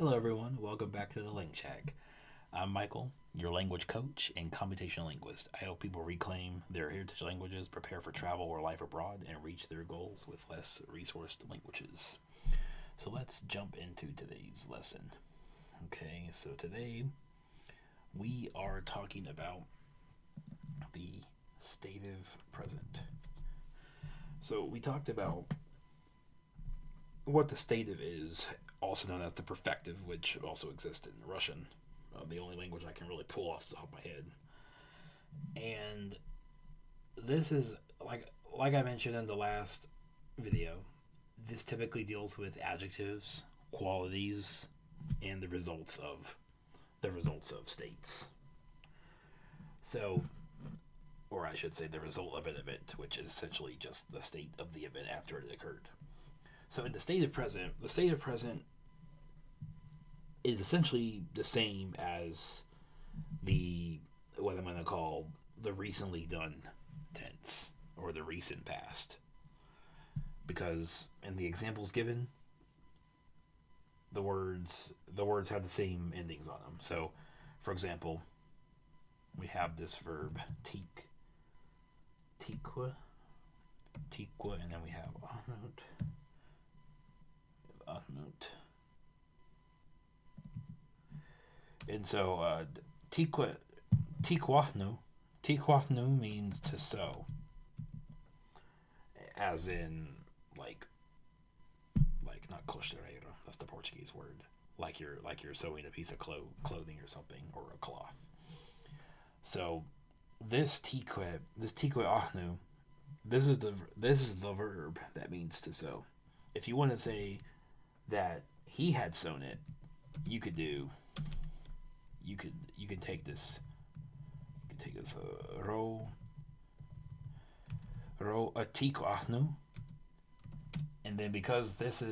Hello, everyone. Welcome back to the Link Shack. I'm Michael, your language coach and computational linguist. I help people reclaim their heritage languages, prepare for travel or life abroad, and reach their goals with less resourced languages. So let's jump into today's lesson. Okay, so today we are talking about the stative present. So we talked about what the stative is, also known as the perfective, which also exists in Russian, the only language I can really pull off the top of my head. And this is like I mentioned in the last video. This typically deals with adjectives, qualities, and the results of states. So, or I should say, the result of an event, which is essentially just the state of the event after it occurred. So in the state of present is essentially the same as the what I'm going to call the recently done tense or the recent past, because in the examples given, the words have the same endings on them. So, for example, we have this verb tikwa, and then we have ahnut. And so tikwa tikwahnu means to sew, as in like not costureira. That's the Portuguese word. Like you're sewing a piece of clothing or something, or a cloth. So this tikwe ahnu, this is the verb that means to sew. If you want to say that he had sewn it, you could do you can take this ro atik ahnu, and then because this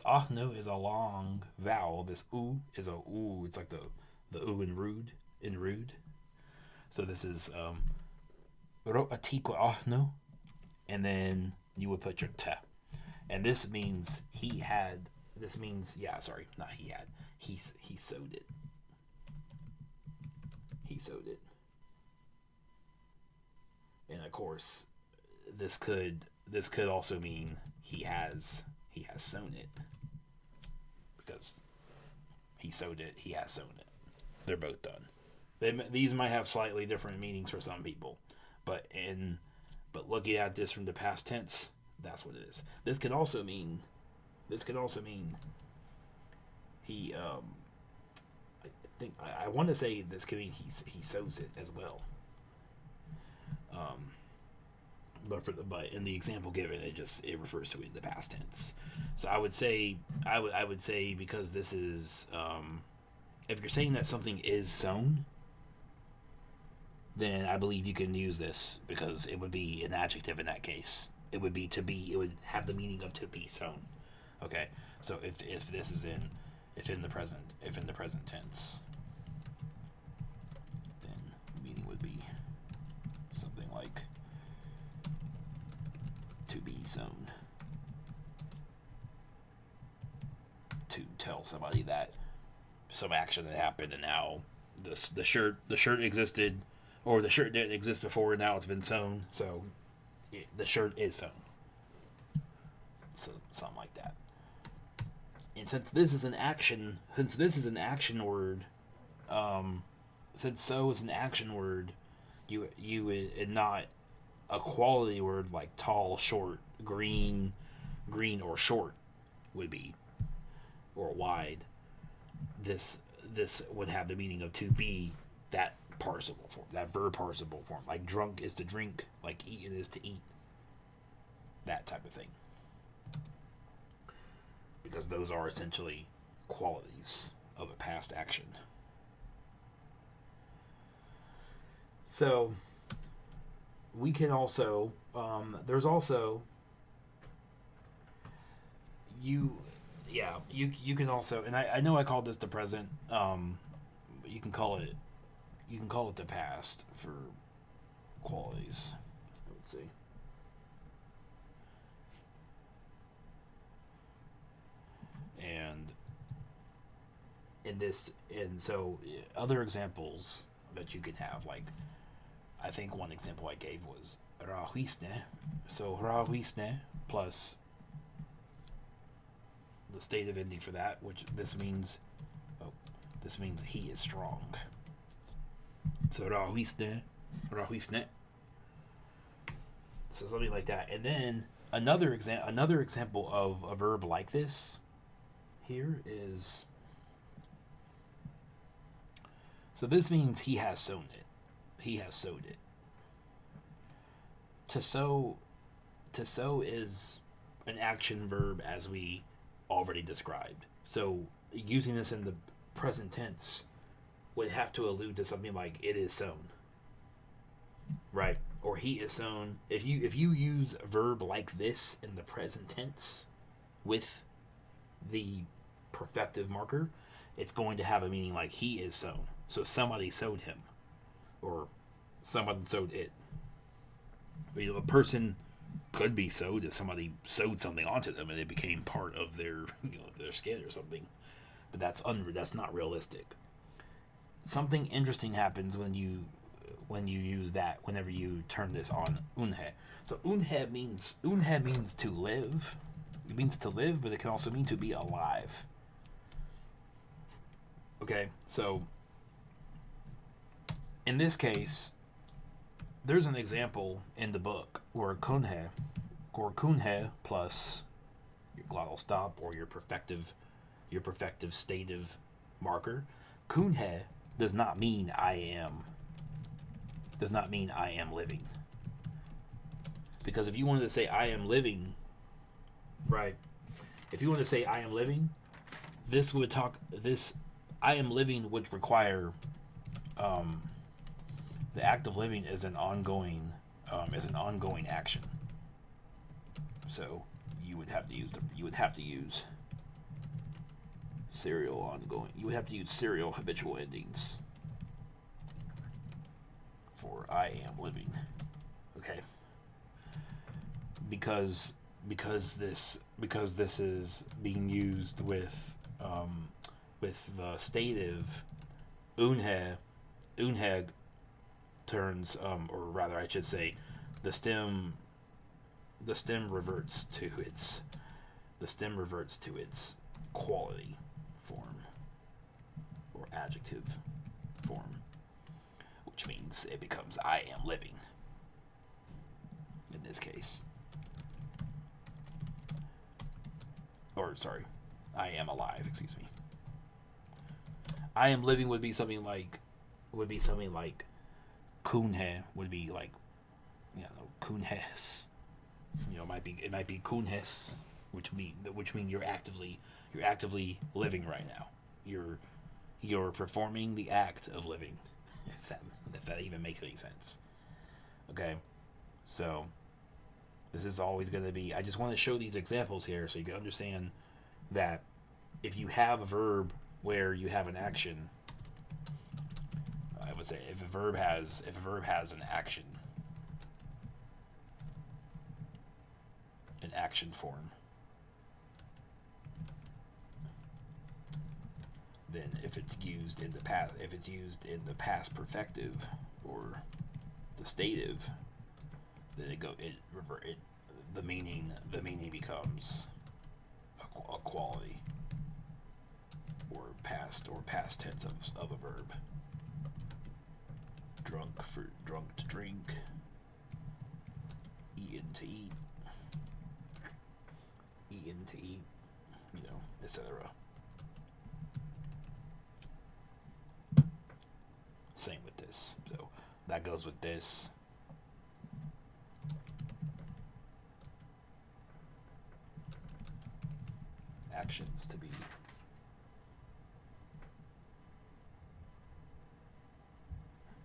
ahnu is a long vowel, this u is a u. It's like the u in rude. So this is ro atik ahnu, and then you would put your te, and this means he had. This means not he had. He sewed it. He sewed it. And of course, this could also mean he has sewn it, because he sewed it. He has sewn it. They're both done. These might have slightly different meanings for some people, but looking at this from the past tense, that's what it is. This could also mean he I want to say this could mean he sews it as well. But in the example given, it refers to it in the past tense. So I would say because this is if you're saying that something is sewn, then I believe you can use this, because it would be an adjective in that case. It would be to be. It would have the meaning of to be sewn. Okay, so if this is in the present tense, then the meaning would be something like to be sewn. To tell somebody that some action had happened, and now the shirt existed, or the shirt didn't exist before, and now it's been sewn. So the shirt is sewn. So something like that. And since this is an action word, since so is an action word, you would not a quality word like tall, short, green, or short would be, or wide. This would have the meaning of to be that participle form, that verb participle form. Like drunk is to drink, like eaten is to eat. That type of thing. Because those are essentially qualities of a past action. So we can also there's also you can also, and I know I called this the present, but you can call it the past for qualities, I would say. And And so other examples that you could have, like I think one example I gave was rahuisne. So rahuisne plus the stative ending for that, which this means he is strong. So rahuisne. So something like that. And then another example of a verb like this here is, so this means he has sewn it. He has sewed it. To sew is an action verb, as we already described. So using this in the present tense would have to allude to something like it is sewn, right? Or he is sewn. If you use a verb like this in the present tense with the perfective marker, it's going to have a meaning like he is sewn. So somebody sewed him, or someone sewed it. You know, a person could be sewed if somebody sewed something onto them and it became part of their their skin or something. But that's not realistic. Something interesting happens when you use that, whenever you turn this on unha. So unha means to live. It means to live, but it can also mean to be alive. Okay, so in this case, there's an example in the book where kunhe plus your glottal stop or your perfective stative marker, kunhe does not mean I am living. Because if you wanted to say I am living, right? If you want to say I am living, this I am living would require the act of living is an ongoing action. So you would have to use serial ongoing. You would have to use serial habitual endings for I am living. Okay. Because this is being used with the stative unha turns, or rather I should say the stem reverts to its quality form or adjective form, which means it becomes I am living in this case. Or sorry, I am alive, excuse me. I am living would be something like kunhe would be like, kunhes. It might be kunhes, which mean you're actively living right now. You're performing the act of living, if that even makes any sense. Okay, so this is always going to be. I just want to show these examples here so you can understand that if you have a verb where you have an action, I would say if a verb has an action form, then if it's used in the past perfective or the stative, then the meaning becomes a quality or past tense of a verb. Drunk to drink, eaten to eat, etc. Same with this. So that goes with this. Actions to be.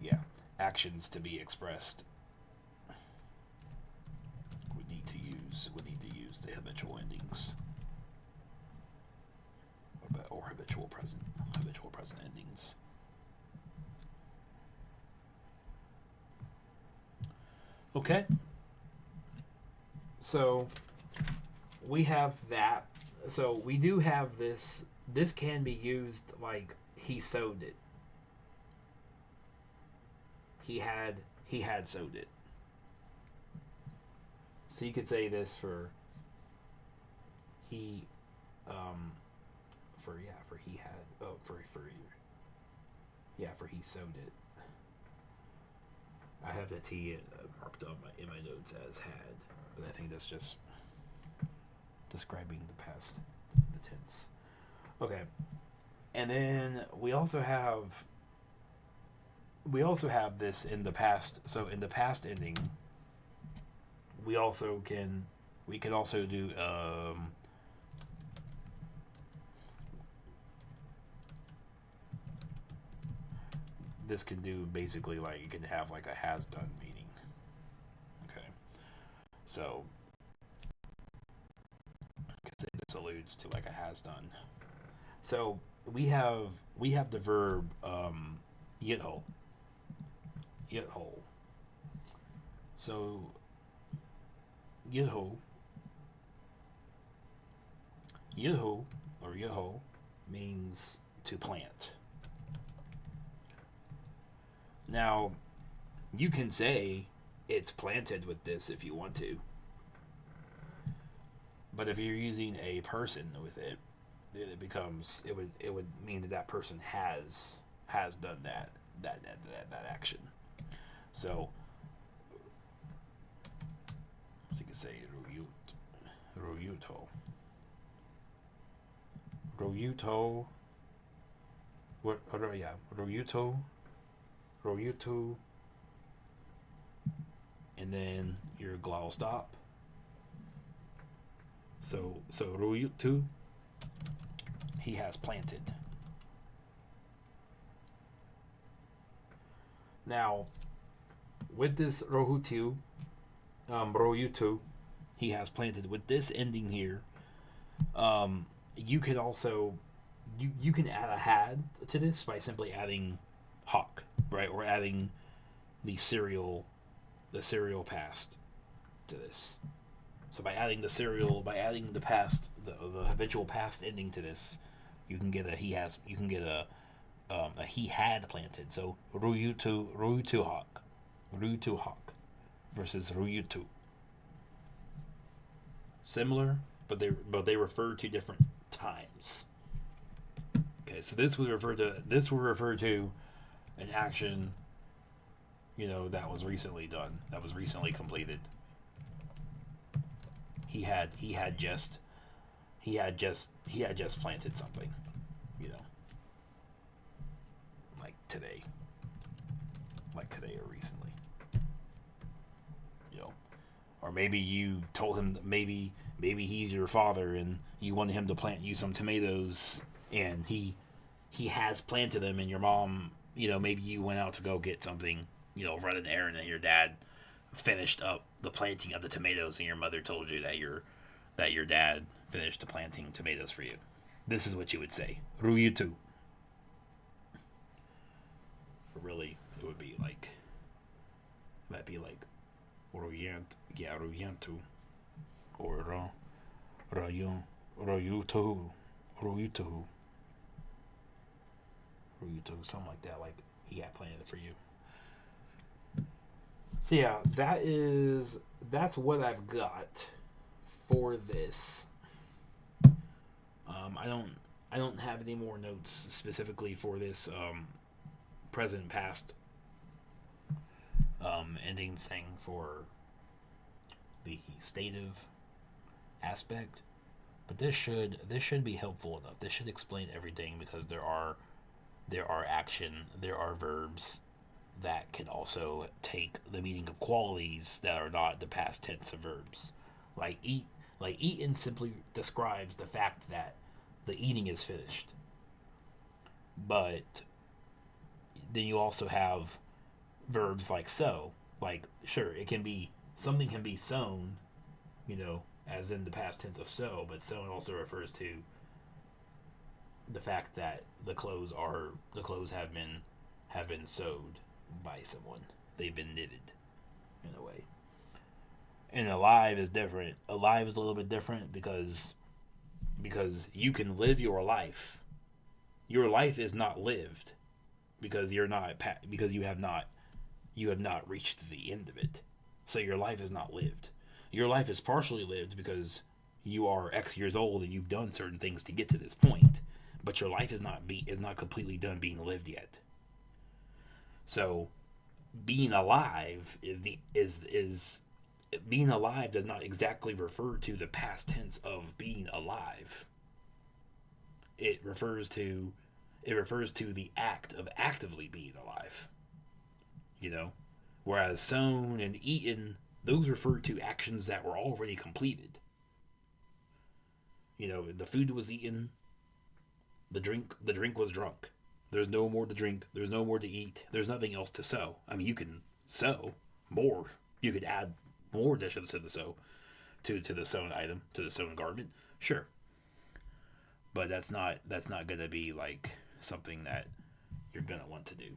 Yeah, actions to be expressed. We need to use the habitual endings or habitual present endings. Okay. So we have that. So we do have this this can be used like he sewed it. He had sewed it. So you could say this for he for he had for he sewed it. I have the T marked on in my notes as had, but I think that's just describing the past, the tense. Okay, and then we also have this in the past. So in the past ending, we can also do this can do basically like you can have like a has done meaning. Okay, so I could say this alludes to like a has done. So we have the verb yithol. Yithol. So yithol or yithol means to plant. Now, you can say it's planted with this if you want to. But if you're using a person with it, it would mean that person has done that action. So you can say royuto. What? Yeah, royuto, and then your glottal stop. So royutu, he has planted. Now, with this royutu, he has planted. With this ending here, you can also you can add a had to this by simply adding hawk, right, or adding the serial past to this. So by adding the past, the habitual past ending to this, you can get a he had planted. So ruyutu hawk versus ruyutu. Similar, but they refer to different times. Okay, so this will refer to an action, that was recently done, that was recently completed. He had just planted something, like today or recently, or maybe you told him that maybe he's your father and you wanted him to plant you some tomatoes, and he has planted them, and your mom, maybe you went out to go get something, run an errand, and your dad finished up the planting of the tomatoes, and your mother told you that your dad finished the planting tomatoes for you. This is what you would say. Ruyutu. But really, it would be like, Ruyantu, or Royutu, something like that, like he had planted it for you. So yeah, that's what I've got for this. I don't have any more notes specifically for this present past endings thing for the stative aspect, but this should be helpful enough. This should explain everything, because there are verbs that can also take the meaning of qualities that are not the past tense of verbs. Like eaten simply describes the fact that the eating is finished. But then you also have verbs like sew. Like, sure, something can be sewn, as in the past tense of sew, but sewn also refers to the fact that the clothes have been sewed by someone. They've been knitted in a way. And alive is different. Alive is a little bit different because because you can live your life. Your life is not lived because you have not reached the end of it. So your life is not lived. Your life is partially lived because you are X years old and you've done certain things to get to this point, but your life is not completely done being lived yet. So being alive is being alive does not exactly refer to the past tense of being alive. It refers to the act of actively being alive. Whereas sewn and eaten, those refer to actions that were already completed. The food was eaten, the drink was drunk. There's no more to drink, there's no more to eat, there's nothing else to sew. I mean, you can sew more. You could add more dishes to the sew to the sewn item, to the sewn garment. Sure. But that's not going to be like something that you're going to want to do.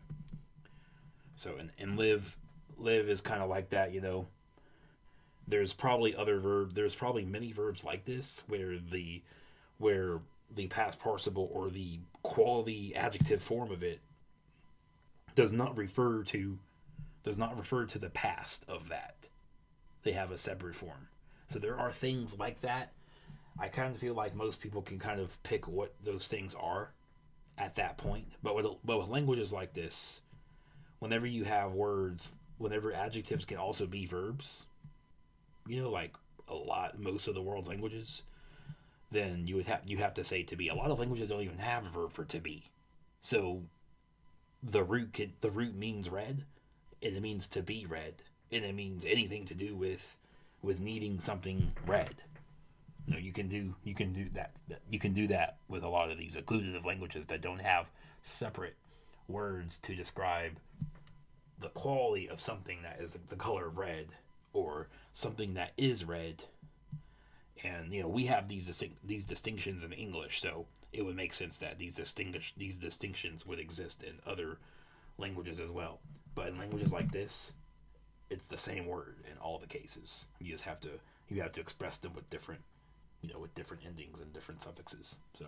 So and live is kind of like that, There's probably many verbs like this where the past participle or the quality adjective form of it does not refer to the past of that. They have a separate form. So there are things like that. I kind of feel like most people can kind of pick what those things are at that point. But with languages like this, whenever you have words, whenever adjectives can also be verbs, like most of the world's languages, then you have to say to be. A lot of languages don't even have a verb for to be. So the root means red, and it means to be red, and it means anything to do with needing something red. You can do that. You can do that with a lot of these occlusive languages that don't have separate words to describe the quality of something that is the color of red, or something that is red. And we have these distinctions in English, so it would make sense that these distinctions would exist in other languages as well. But in languages like this, it's the same word in all the cases. You just have to express them with different endings and different suffixes. So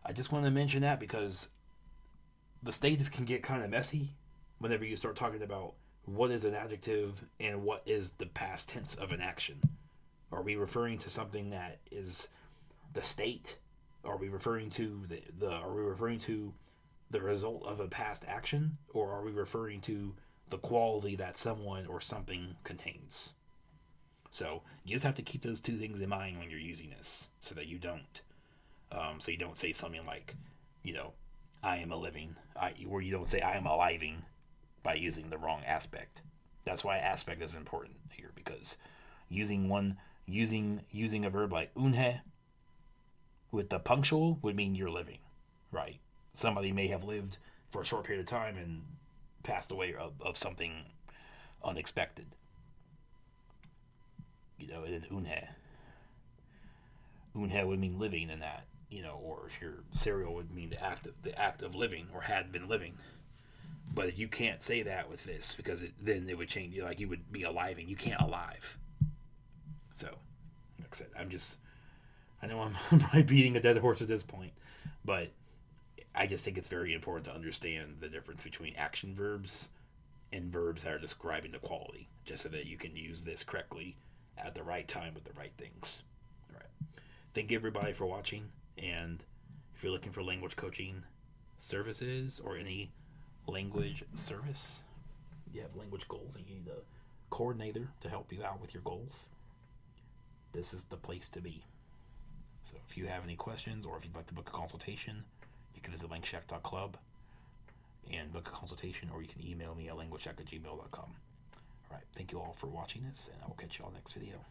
I just want to mention that because the stative can get kind of messy whenever you start talking about what is an adjective and what is the past tense of an action. Are we referring to something that is the state? Are we referring to the result of a past action, or are we referring to the quality that someone or something contains? So you just have to keep those two things in mind when you're using this, so that you don't say something like, I am a living, or you don't say I am aliving by using the wrong aspect. That's why aspect is important here, because using a verb like unhe with the punctual would mean you're living, right? Somebody may have lived for a short period of time and passed away of something unexpected. In unhe would mean living in that, or if your serial would mean the act of living, or had been living. But you can't say that with this, because then it would change. You would be aliving. You can't alive. So, like I said, I know I'm probably beating a dead horse at this point, but I just think it's very important to understand the difference between action verbs and verbs that are describing the quality, just so that you can use this correctly at the right time with the right things. All right. Thank you, everybody, for watching. And if you're looking for language coaching services or any language service, you have language goals and you need a coordinator to help you out with your goals, this is the place to be. So if you have any questions, or if you'd like to book a consultation, you can visit languagecheck.club and book a consultation, or you can email me at languagecheck@gmail.com. All right, thank you all for watching this, and I will catch you all next video.